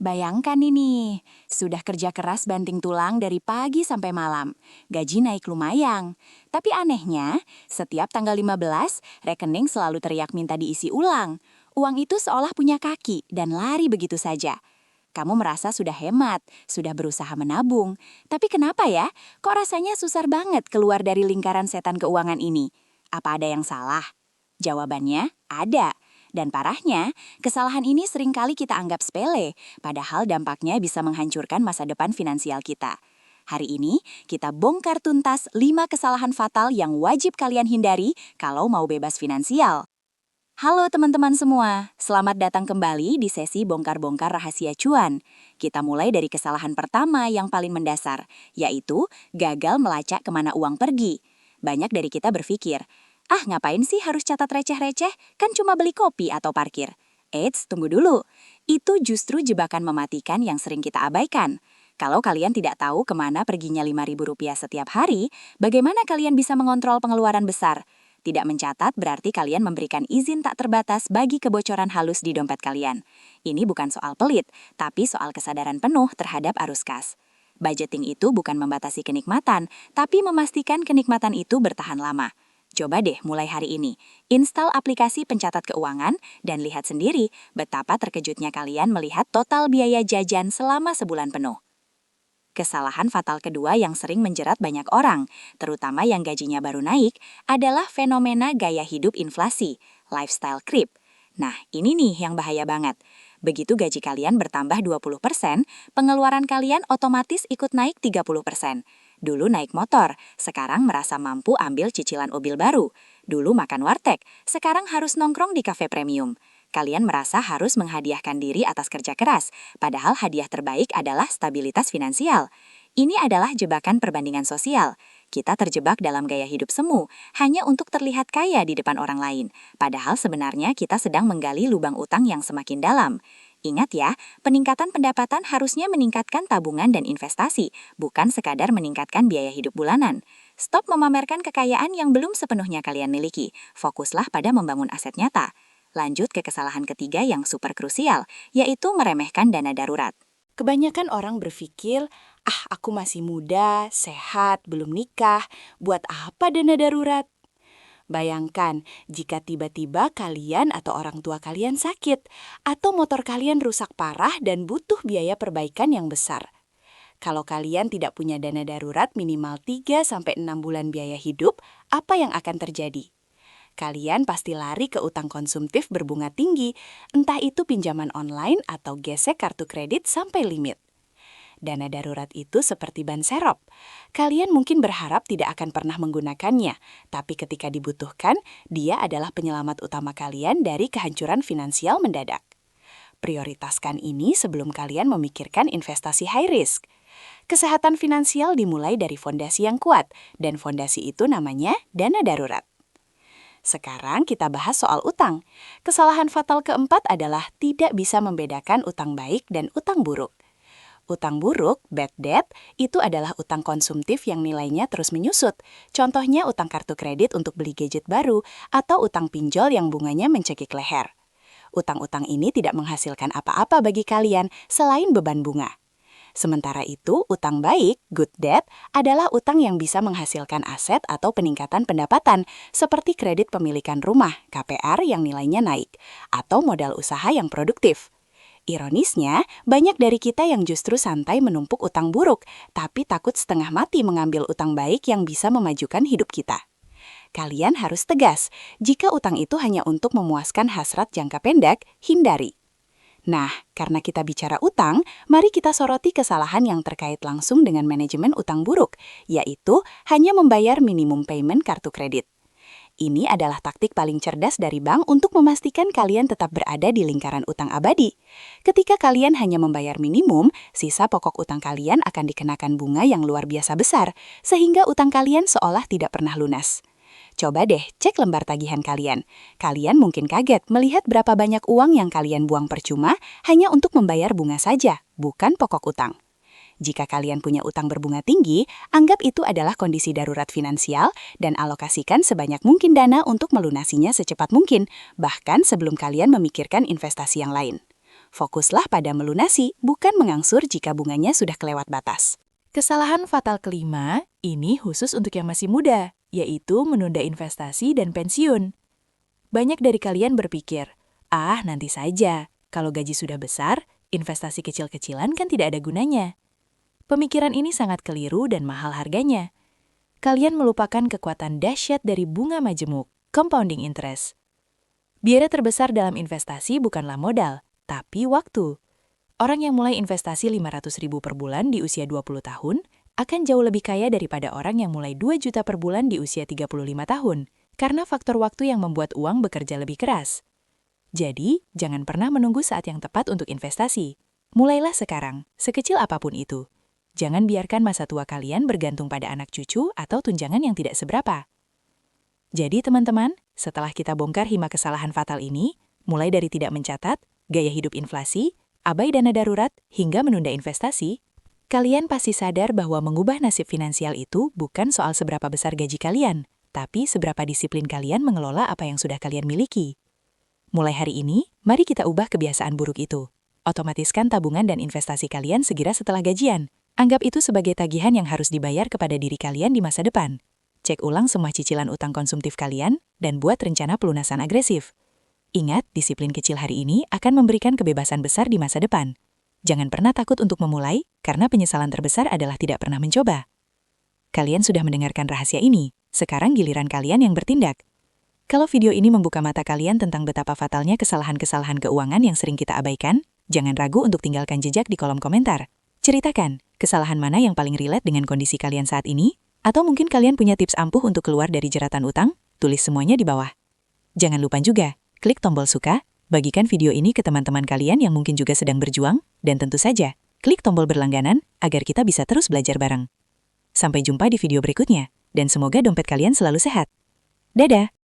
Bayangkan ini, sudah kerja keras banting tulang dari pagi sampai malam. Gaji naik lumayan. Tapi anehnya, setiap tanggal 15, rekening selalu teriak minta diisi ulang. Uang itu seolah punya kaki dan lari begitu saja. Kamu merasa sudah hemat, sudah berusaha menabung. Tapi kenapa ya? Kok rasanya susah banget keluar dari lingkaran setan keuangan ini? Apa ada yang salah? Jawabannya, ada. Dan parahnya, kesalahan ini seringkali kita anggap sepele, padahal dampaknya bisa menghancurkan masa depan finansial kita. Hari ini, kita bongkar tuntas 5 kesalahan fatal yang wajib kalian hindari kalau mau bebas finansial. Halo teman-teman semua, selamat datang kembali di sesi bongkar-bongkar rahasia cuan. Kita mulai dari kesalahan pertama yang paling mendasar, yaitu gagal melacak kemana uang pergi. Banyak dari kita berpikir, ngapain sih harus catat receh-receh? Kan cuma beli kopi atau parkir. Eits, tunggu dulu. Itu justru jebakan mematikan yang sering kita abaikan. Kalau kalian tidak tahu kemana perginya Rp5.000 setiap hari, bagaimana kalian bisa mengontrol pengeluaran besar? Tidak mencatat berarti kalian memberikan izin tak terbatas bagi kebocoran halus di dompet kalian. Ini bukan soal pelit, tapi soal kesadaran penuh terhadap arus kas. Budgeting itu bukan membatasi kenikmatan, tapi memastikan kenikmatan itu bertahan lama. Coba deh mulai hari ini, install aplikasi pencatat keuangan dan lihat sendiri betapa terkejutnya kalian melihat total biaya jajan selama sebulan penuh. Kesalahan fatal kedua yang sering menjerat banyak orang, terutama yang gajinya baru naik, adalah fenomena gaya hidup inflasi, lifestyle creep. Nah, ini nih yang bahaya banget. Begitu gaji kalian bertambah 20%, pengeluaran kalian otomatis ikut naik 30%. Dulu naik motor, sekarang merasa mampu ambil cicilan mobil baru. Dulu makan warteg, sekarang harus nongkrong di kafe premium. Kalian merasa harus menghadiahkan diri atas kerja keras, padahal hadiah terbaik adalah stabilitas finansial. Ini adalah jebakan perbandingan sosial. Kita terjebak dalam gaya hidup semu, hanya untuk terlihat kaya di depan orang lain. Padahal sebenarnya kita sedang menggali lubang utang yang semakin dalam. Ingat ya, peningkatan pendapatan harusnya meningkatkan tabungan dan investasi, bukan sekadar meningkatkan biaya hidup bulanan. Stop memamerkan kekayaan yang belum sepenuhnya kalian miliki. Fokuslah pada membangun aset nyata. Lanjut ke kesalahan ketiga yang super krusial, yaitu meremehkan dana darurat. Kebanyakan orang berpikir, aku masih muda, sehat, belum nikah, buat apa dana darurat? Bayangkan jika tiba-tiba kalian atau orang tua kalian sakit, atau motor kalian rusak parah dan butuh biaya perbaikan yang besar. Kalau kalian tidak punya dana darurat minimal 3-6 bulan biaya hidup, apa yang akan terjadi? Kalian pasti lari ke utang konsumtif berbunga tinggi, entah itu pinjaman online atau gesek kartu kredit sampai limit. Dana darurat itu seperti ban serep. Kalian mungkin berharap tidak akan pernah menggunakannya, tapi ketika dibutuhkan, dia adalah penyelamat utama kalian dari kehancuran finansial mendadak. Prioritaskan ini sebelum kalian memikirkan investasi high risk. Kesehatan finansial dimulai dari fondasi yang kuat, dan fondasi itu namanya dana darurat. Sekarang kita bahas soal utang. Kesalahan fatal keempat adalah tidak bisa membedakan utang baik dan utang buruk. Utang buruk, bad debt, itu adalah utang konsumtif yang nilainya terus menyusut. Contohnya utang kartu kredit untuk beli gadget baru atau utang pinjol yang bunganya mencekik leher. Utang-utang ini tidak menghasilkan apa-apa bagi kalian selain beban bunga. Sementara itu, utang baik, good debt, adalah utang yang bisa menghasilkan aset atau peningkatan pendapatan, seperti kredit pemilikan rumah, KPR yang nilainya naik, atau modal usaha yang produktif. Ironisnya, banyak dari kita yang justru santai menumpuk utang buruk, tapi takut setengah mati mengambil utang baik yang bisa memajukan hidup kita. Kalian harus tegas, jika utang itu hanya untuk memuaskan hasrat jangka pendek, hindari. Nah, karena kita bicara utang, mari kita soroti kesalahan yang terkait langsung dengan manajemen utang buruk, yaitu hanya membayar minimum payment kartu kredit. Ini adalah taktik paling cerdas dari bank untuk memastikan kalian tetap berada di lingkaran utang abadi. Ketika kalian hanya membayar minimum, sisa pokok utang kalian akan dikenakan bunga yang luar biasa besar, sehingga utang kalian seolah tidak pernah lunas. Coba deh cek lembar tagihan kalian. Kalian mungkin kaget melihat berapa banyak uang yang kalian buang percuma hanya untuk membayar bunga saja, bukan pokok utang. Jika kalian punya utang berbunga tinggi, anggap itu adalah kondisi darurat finansial dan alokasikan sebanyak mungkin dana untuk melunasinya secepat mungkin, bahkan sebelum kalian memikirkan investasi yang lain. Fokuslah pada melunasi, bukan mengangsur jika bunganya sudah kelewat batas. Kesalahan fatal kelima, ini khusus untuk yang masih muda, yaitu menunda investasi dan pensiun. Banyak dari kalian berpikir, nanti saja, kalau gaji sudah besar, investasi kecil-kecilan kan tidak ada gunanya. Pemikiran ini sangat keliru dan mahal harganya. Kalian melupakan kekuatan dahsyat dari bunga majemuk, compounding interest. Biaya terbesar dalam investasi bukanlah modal, tapi waktu. Orang yang mulai investasi 500.000 per bulan di usia 20 tahun akan jauh lebih kaya daripada orang yang mulai 2 juta per bulan di usia 35 tahun, karena faktor waktu yang membuat uang bekerja lebih keras. Jadi, jangan pernah menunggu saat yang tepat untuk investasi. Mulailah sekarang, sekecil apapun itu. Jangan biarkan masa tua kalian bergantung pada anak cucu atau tunjangan yang tidak seberapa. Jadi teman-teman, setelah kita bongkar 5 kesalahan fatal ini, mulai dari tidak mencatat, gaya hidup inflasi, abai dana darurat, hingga menunda investasi, kalian pasti sadar bahwa mengubah nasib finansial itu bukan soal seberapa besar gaji kalian, tapi seberapa disiplin kalian mengelola apa yang sudah kalian miliki. Mulai hari ini, mari kita ubah kebiasaan buruk itu. Otomatiskan tabungan dan investasi kalian segera setelah gajian. Anggap itu sebagai tagihan yang harus dibayar kepada diri kalian di masa depan. Cek ulang semua cicilan utang konsumtif kalian, dan buat rencana pelunasan agresif. Ingat, disiplin kecil hari ini akan memberikan kebebasan besar di masa depan. Jangan pernah takut untuk memulai, karena penyesalan terbesar adalah tidak pernah mencoba. Kalian sudah mendengarkan rahasia ini, sekarang giliran kalian yang bertindak. Kalau video ini membuka mata kalian tentang betapa fatalnya kesalahan-kesalahan keuangan yang sering kita abaikan, jangan ragu untuk tinggalkan jejak di kolom komentar. Ceritakan, kesalahan mana yang paling relate dengan kondisi kalian saat ini? Atau mungkin kalian punya tips ampuh untuk keluar dari jeratan utang? Tulis semuanya di bawah. Jangan lupa juga, klik tombol suka, bagikan video ini ke teman-teman kalian yang mungkin juga sedang berjuang, dan tentu saja, klik tombol berlangganan agar kita bisa terus belajar bareng. Sampai jumpa di video berikutnya, dan semoga dompet kalian selalu sehat. Dadah!